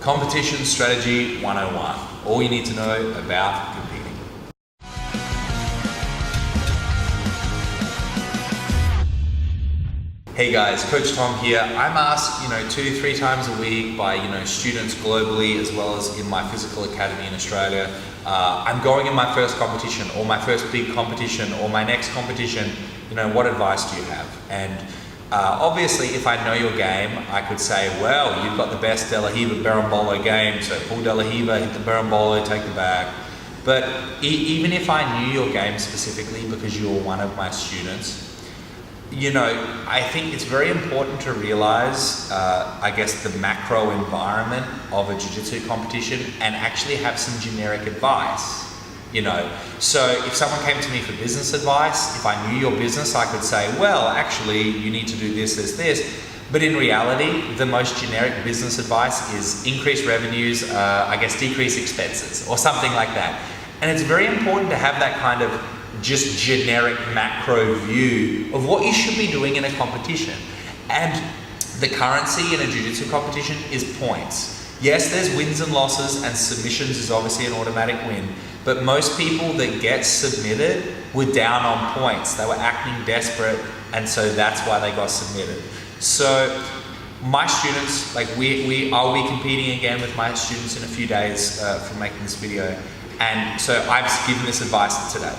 Competition Strategy 101. All you need to know about competing. Hey guys, Coach Tom here. I'm asked, 2-3 times a week by, students globally as well as in my physical academy in Australia. I'm going in my first competition or my first big competition or my next competition. What advice do you have? And obviously, if I know your game, I could say, well, you've got the best De La Riva Berimbolo game, so pull De La Riva, hit the Berimbolo, take the bag. But even if I knew your game specifically because you were one of my students, I think it's very important to realize, the macro environment of a jiu-jitsu competition and actually have some generic advice. So if someone came to me for business advice, if I knew your business, I could say, well, actually, you need to do this, this, this. But in reality, the most generic business advice is increase revenues, decrease expenses or something like that. And it's very important to have that kind of just generic macro view of what you should be doing in a competition. And the currency in a jiu-jitsu competition is points. Yes, there's wins and losses, and submissions is obviously an automatic win, but most people that get submitted were down on points. They were acting desperate, and so that's why they got submitted. So my students, I'll be competing again with my students in a few days from making this video, and so I've given this advice today.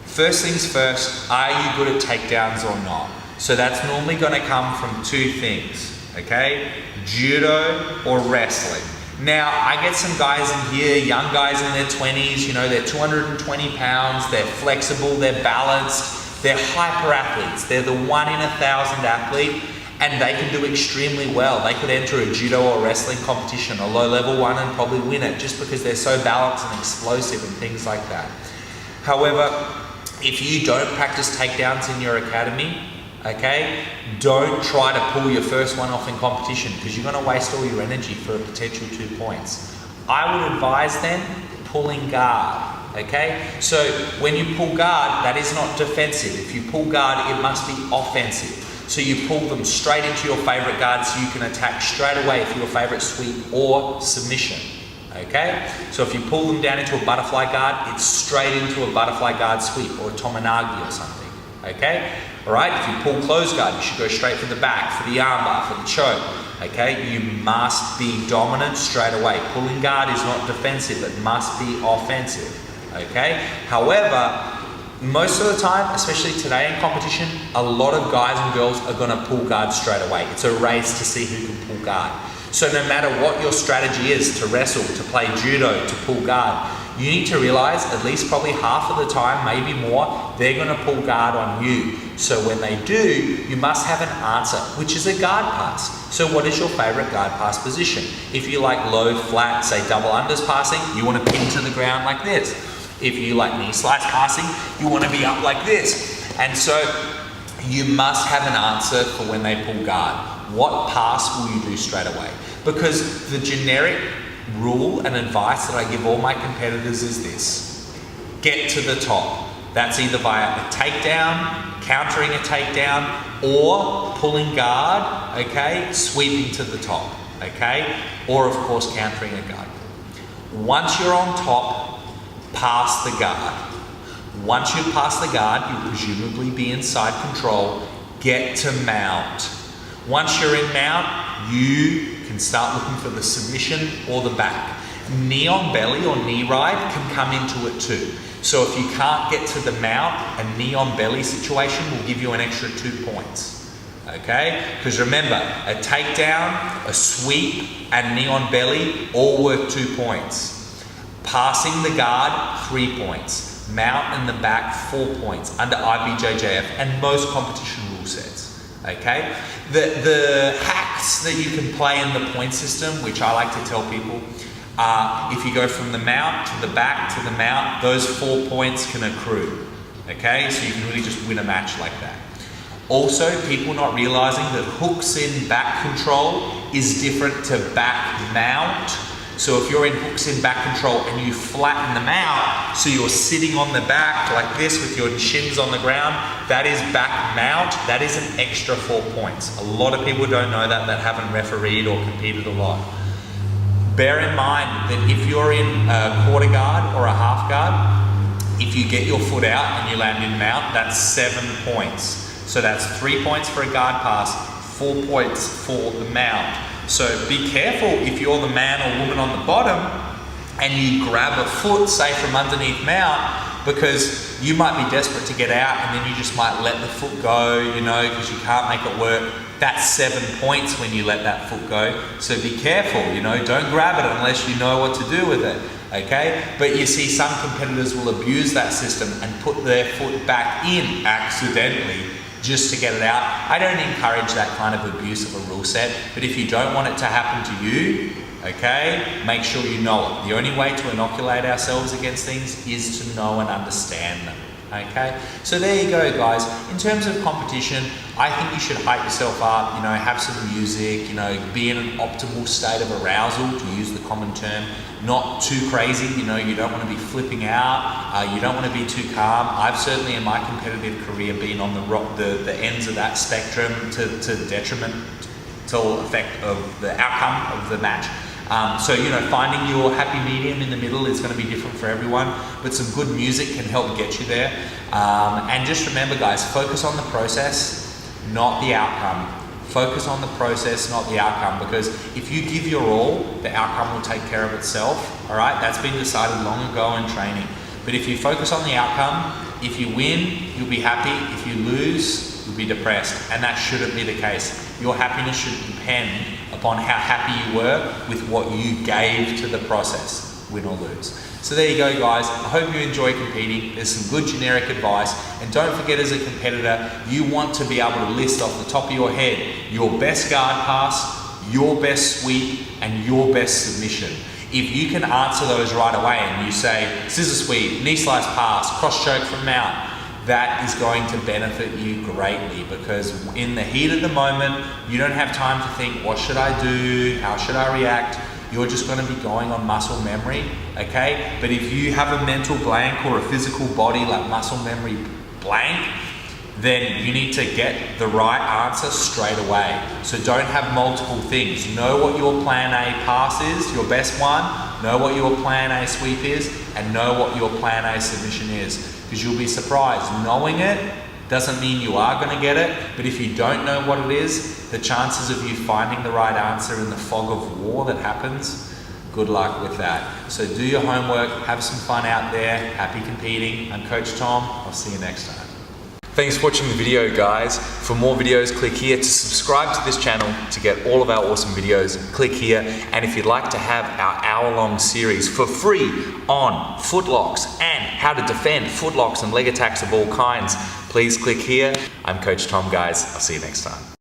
First things first, are you good at takedowns or not? So that's normally going to come from two things, okay? Judo or wrestling. Now, I get some guys in here, young guys in their 20s, they're 220 pounds, they're flexible, they're balanced, they're hyper athletes. They're the 1 in 1,000 athlete, and they can do extremely well. They could enter a judo or wrestling competition, a low level one, and probably win it just because they're so balanced and explosive and things like that. However, if you don't practice takedowns in your academy, okay, don't try to pull your first one off in competition because you're going to waste all your energy for a potential 2 points. I would advise then pulling guard, okay? So when you pull guard, that is not defensive. If you pull guard, it must be offensive. So you pull them straight into your favorite guard so you can attack straight away for your favorite sweep or submission. Okay, so if you pull them down into a butterfly guard, it's straight into a butterfly guard sweep or a tomonagi or something. Okay, all right. If you pull closed guard, you should go straight for the back, for the armbar, for the choke. Okay, you must be dominant straight away. Pulling guard is not defensive; it must be offensive. Okay. However, most of the time, especially today in competition, a lot of guys and girls are going to pull guard straight away. It's a race to see who can pull guard. So no matter what your strategy is, to wrestle, to play judo, to pull guard, you need to realize at least probably half of the time, maybe more, they're going to pull guard on you. So when they do, you must have an answer, which is a guard pass. So what is your favorite guard pass position? If you like low, flat, say double unders passing, you want to pin to the ground like this. If you like knee slice passing, you want to be up like this. And so you must have an answer for when they pull guard. What pass will you do straight away? Because the generic rule and advice that I give all my competitors is this: get to the top. That's either via a takedown, countering a takedown, or pulling guard, okay, sweeping to the top, okay, or of course countering a guard. Once you're on top, pass the guard. Once you pass the guard, you'll presumably be inside control. Get to mount. Once you're in mount, you can start looking for the submission or the back. Knee on belly or knee ride can come into it too. So if you can't get to the mount, a knee on belly situation will give you an extra 2 points. Okay? Because remember, a takedown, a sweep, and knee on belly all worth 2 points. Passing the guard, 3 points. Mount in the back, 4 points under IBJJF and most competition rule sets. Okay? The hacks that you can play in the point system, which I like to tell people, are if you go from the mount to the back to the mount, those 4 points can accrue. Okay? So you can really just win a match like that. Also, people not realizing that hooks in back control is different to back mount. So if you're in hooks in back control and you flatten them out, so you're sitting on the back like this with your shins on the ground, that is back mount. That is an extra 4 points. A lot of people don't know that haven't refereed or competed a lot. Bear in mind that if you're in a quarter guard or a half guard, if you get your foot out and you land in mount, that's 7 points. So that's 3 points for a guard pass, 4 points for the mount. So be careful if you're the man or woman on the bottom and you grab a foot, say from underneath mount, because you might be desperate to get out and then you just might let the foot go, you know, because you can't make it work. That's 7 points when you let that foot go. So be careful, you know, don't grab it unless you know what to do with it, okay? But you see some competitors will abuse that system and put their foot back in accidentally just to get it out. I don't encourage that kind of abuse of a rule set, but if you don't want it to happen to you, okay, make sure you know it. The only way to inoculate ourselves against things is to know and understand them, okay? So there you go, guys. In terms of competition, I think you should hype yourself up, you know, have some music, you know, be in an optimal state of arousal, to use the common term, not too crazy, you know, you don't want to be flipping out, you don't want to be too calm. I've certainly in my competitive career been on the ends of that spectrum to detrimental effect of the outcome of the match. So, you know, finding your happy medium in the middle is going to be different for everyone, but some good music can help get you there. And just remember, guys, focus on the process, not the outcome. Focus on the process, not the outcome, because if you give your all, the outcome will take care of itself, all right? That's been decided long ago in training. But if you focus on the outcome, if you win, you'll be happy. If you lose, you'll be depressed, and that shouldn't be the case. Your happiness should depend upon how happy you were with what you gave to the process, win or lose. So there you go, guys. I hope you enjoy competing. There's some good generic advice. And don't forget, as a competitor, you want to be able to list off the top of your head your best guard pass, your best sweep, and your best submission. If you can answer those right away and you say scissor sweep, knee slice pass, cross choke from mount, that is going to benefit you greatly, because in the heat of the moment, you don't have time to think, what should I do? How should I react? You're just going to be going on muscle memory, okay? But if you have a mental blank or a physical body like muscle memory blank, then you need to get the right answer straight away. So don't have multiple things. Know what your plan A pass is, your best one, know what your plan A sweep is, and know what your plan A submission is. Because you'll be surprised. Knowing it doesn't mean you are going to get it, but if you don't know what it is, the chances of you finding the right answer in the fog of war that happens, good luck with that. So do your homework, have some fun out there, happy competing. I'm Coach Tom, I'll see you next time. Thanks for watching the video, guys. For more videos, click here. To subscribe to this channel to get all of our awesome videos, click here. And if you'd like to have our hour-long series for free on footlocks and how to defend footlocks and leg attacks of all kinds, please click here. I'm Coach Tom, guys. I'll see you next time.